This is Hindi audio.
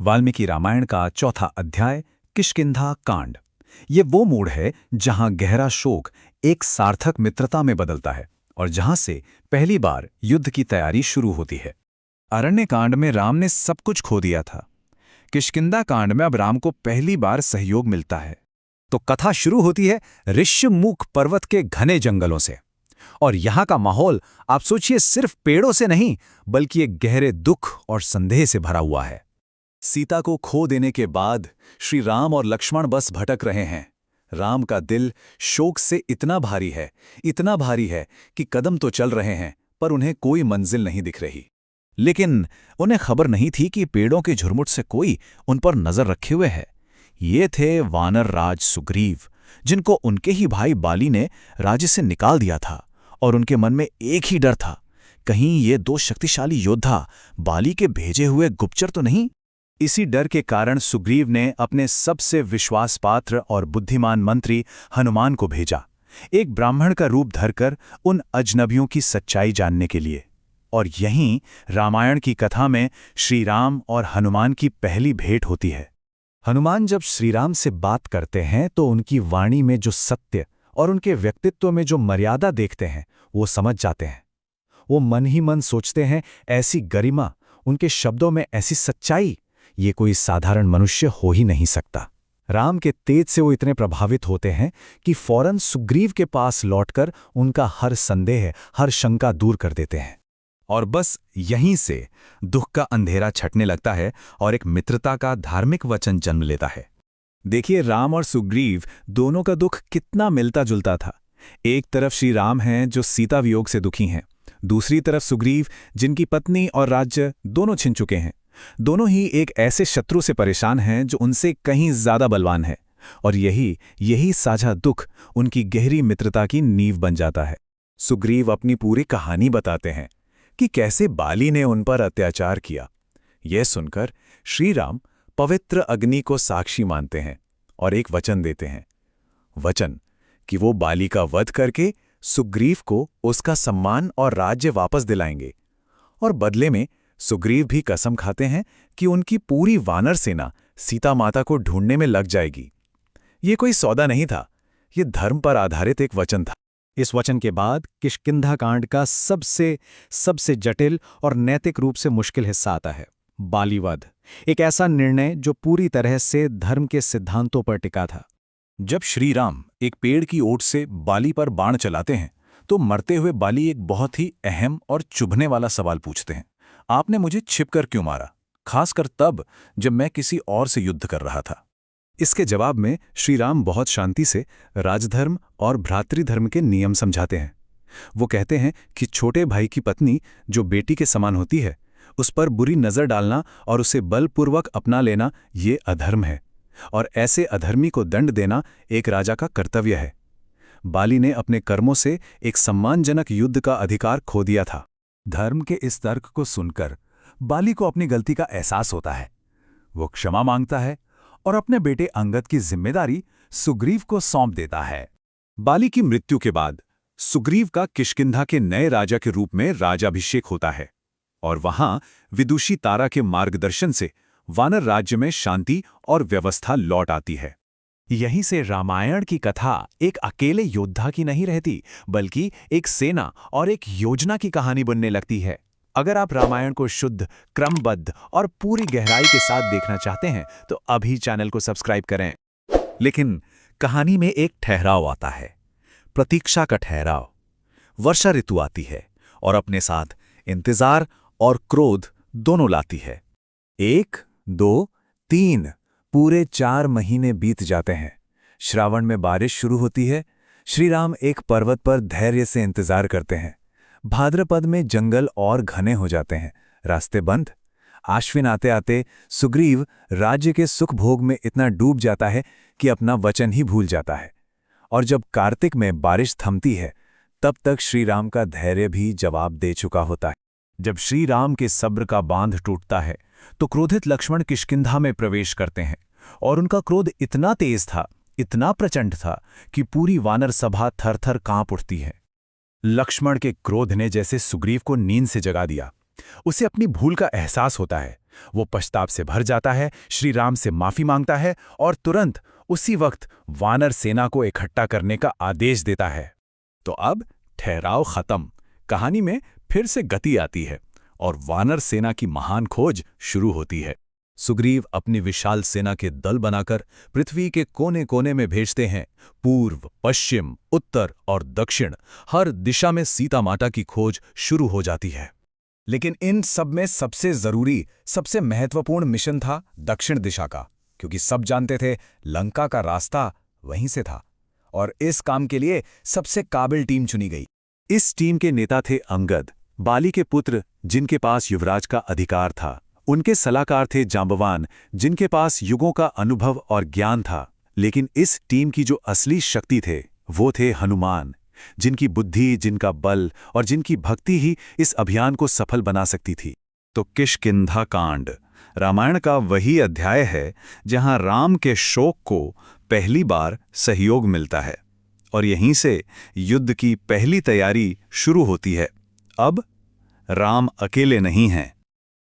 वाल्मीकि रामायण का चौथा अध्याय किष्किंधा कांड। ये वो मोड़ है जहां गहरा शोक एक सार्थक मित्रता में बदलता है और जहां से पहली बार युद्ध की तैयारी शुरू होती है। अरण्य कांड में राम ने सब कुछ खो दिया था। किष्किंधा कांड में अब राम को पहली बार सहयोग मिलता है। तो कथा शुरू होती है ऋष्यमुख पर्वत के घने जंगलों से। और यहां का माहौल आप सोचिए सिर्फ पेड़ों से नहीं बल्कि एक गहरे दुख और संदेह से भरा हुआ है। सीता को खो देने के बाद श्री राम और लक्ष्मण बस भटक रहे हैं। राम का दिल शोक से इतना भारी है कि कदम तो चल रहे हैं पर उन्हें कोई मंजिल नहीं दिख रही। लेकिन उन्हें खबर नहीं थी कि पेड़ों के झुरमुट से कोई उन पर नजर रखे हुए है। ये थे वानर राज सुग्रीव, जिनको उनके ही भाई बाली ने राज्य से निकाल दिया था। और उनके मन में एक ही डर था, कहीं ये दो शक्तिशाली योद्धा बाली के भेजे हुए गुप्तचर तो नहीं। इसी डर के कारण सुग्रीव ने अपने सबसे विश्वासपात्र और बुद्धिमान मंत्री हनुमान को भेजा, एक ब्राह्मण का रूप धरकर उन अजनबियों की सच्चाई जानने के लिए। और यहीं रामायण की कथा में श्री राम और हनुमान की पहली भेंट होती है। हनुमान जब श्रीराम से बात करते हैं तो उनकी वाणी में जो सत्य और उनके व्यक्तित्व में जो मर्यादा देखते हैं वो समझ जाते हैं। वो मन ही मन सोचते हैं, ऐसी गरिमा, उनके शब्दों में ऐसी सच्चाई, ये कोई साधारण मनुष्य हो ही नहीं सकता। राम के तेज से वो इतने प्रभावित होते हैं कि फौरन सुग्रीव के पास लौटकर उनका हर संदेह, हर शंका दूर कर देते हैं। और बस यहीं से दुख का अंधेरा छटने लगता है और एक मित्रता का धार्मिक वचन जन्म लेता है। देखिए, राम और सुग्रीव दोनों का दुख कितना मिलता जुलता था। एक तरफ श्री राम हैं जो सीता वियोग से दुखी हैं, दूसरी तरफ सुग्रीव जिनकी पत्नी और राज्य दोनों छिन चुके हैं। दोनों ही एक ऐसे शत्रु से परेशान हैं जो उनसे कहीं ज्यादा बलवान है। और यही साझा दुख उनकी गहरी मित्रता की नींव बन जाता है। सुग्रीव अपनी पूरी कहानी बताते हैं कि कैसे बाली ने उन पर अत्याचार किया। यह सुनकर श्री राम पवित्र अग्नि को साक्षी मानते हैं और एक वचन देते हैं, वचन कि वो बाली का वध करके सुग्रीव को उसका सम्मान और राज्य वापस दिलाएंगे। और बदले में सुग्रीव भी कसम खाते हैं कि उनकी पूरी वानर सेना सीता माता को ढूंढने में लग जाएगी। ये कोई सौदा नहीं था, ये धर्म पर आधारित एक वचन था। इस वचन के बाद किष्किंधा कांड का सबसे जटिल और नैतिक रूप से मुश्किल हिस्सा आता है, बालीवध। एक ऐसा निर्णय जो पूरी तरह से धर्म के सिद्धांतों पर टिका था। जब श्री राम एक पेड़ की ओट से बाली पर बाण चलाते हैं तो मरते हुए बाली एक बहुत ही अहम और चुभने वाला सवाल पूछते हैं, आपने मुझे छिपकर क्यों मारा, खासकर तब जब मैं किसी और से युद्ध कर रहा था। इसके जवाब में श्री राम बहुत शांति से राजधर्म और भ्रातृधर्म के नियम समझाते हैं। वो कहते हैं कि छोटे भाई की पत्नी जो बेटी के समान होती है, उस पर बुरी नजर डालना और उसे बलपूर्वक अपना लेना ये अधर्म है, और ऐसे अधर्मी को दंड देना एक राजा का कर्तव्य है। बाली ने अपने कर्मों से एक सम्मानजनक युद्ध का अधिकार खो दिया था। धर्म के इस तर्क को सुनकर बाली को अपनी गलती का एहसास होता है। वो क्षमा मांगता है और अपने बेटे अंगद की जिम्मेदारी सुग्रीव को सौंप देता है। बाली की मृत्यु के बाद सुग्रीव का किष्किंधा के नए राजा के रूप में राजाभिषेक होता है और वहां विदुषी तारा के मार्गदर्शन से वानर राज्य में शांति और व्यवस्था लौट आती है। यहीं से रामायण की कथा एक अकेले योद्धा की नहीं रहती बल्कि एक सेना और एक योजना की कहानी बनने लगती है। अगर आप रामायण को शुद्ध, क्रमबद्ध और पूरी गहराई के साथ देखना चाहते हैं तो अभी चैनल को सब्सक्राइब करें। लेकिन कहानी में एक ठहराव आता है, प्रतीक्षा का ठहराव। वर्षा ऋतु आती है और अपने साथ इंतजार और क्रोध दोनों लाती है। 1, 2, 3 पूरे 4 महीने बीत जाते हैं। श्रावण में बारिश शुरू होती है। श्री राम एक पर्वत पर धैर्य से इंतजार करते हैं। भाद्रपद में जंगल और घने हो जाते हैं, रास्ते बंद। आश्विन आते आते सुग्रीव राज्य के सुख भोग में इतना डूब जाता है कि अपना वचन ही भूल जाता है। और जब कार्तिक में बारिश थमती है तब तक श्री राम का धैर्य भी जवाब दे चुका होता है। जब श्री राम के सब्र का बांध टूटता है तो क्रोधित लक्ष्मण किष्किंधा में प्रवेश करते हैं। और उनका क्रोध इतना तेज था, इतना प्रचंड था कि पूरी वानर सभा थर-थर कांप उठती है। लक्ष्मण के क्रोध ने जैसे सुग्रीव को नींद से जगा दिया। उसे अपनी भूल का एहसास होता है वो पछताव से भर जाता है, श्री राम से माफी मांगता है और तुरंत उसी वक्त वानर सेना को इकट्ठा करने का आदेश देता है। तो अब ठहराव खत्म, कहानी में फिर से गति आती है और वानर सेना की महान खोज शुरू होती है। सुग्रीव अपनी विशाल सेना के दल बनाकर पृथ्वी के कोने कोने में भेजते हैं। पूर्व, पश्चिम, उत्तर और दक्षिण हर दिशा में सीता माता की खोज शुरू हो जाती है। लेकिन इन सब में सबसे जरूरी, सबसे महत्वपूर्ण मिशन था दक्षिण दिशा का, क्योंकि सब जानते थे लंका का रास्ता वहीं से था। और इस काम के लिए सबसे काबिल टीम चुनी गई। इस टीम के नेता थे अंगद, बाली के पुत्र, जिनके पास युवराज का अधिकार था। उनके सलाहकार थे जांबवान, जिनके पास युगों का अनुभव और ज्ञान था। लेकिन इस टीम की जो असली शक्ति थे वो थे हनुमान, जिनकी बुद्धि, जिनका बल और जिनकी भक्ति ही इस अभियान को सफल बना सकती थी। तो किष्किंधा कांड रामायण का वही अध्याय है जहां राम के शोक को पहली बार सहयोग मिलता है और यहीं से युद्ध की पहली तैयारी शुरू होती है। अब राम अकेले नहीं हैं,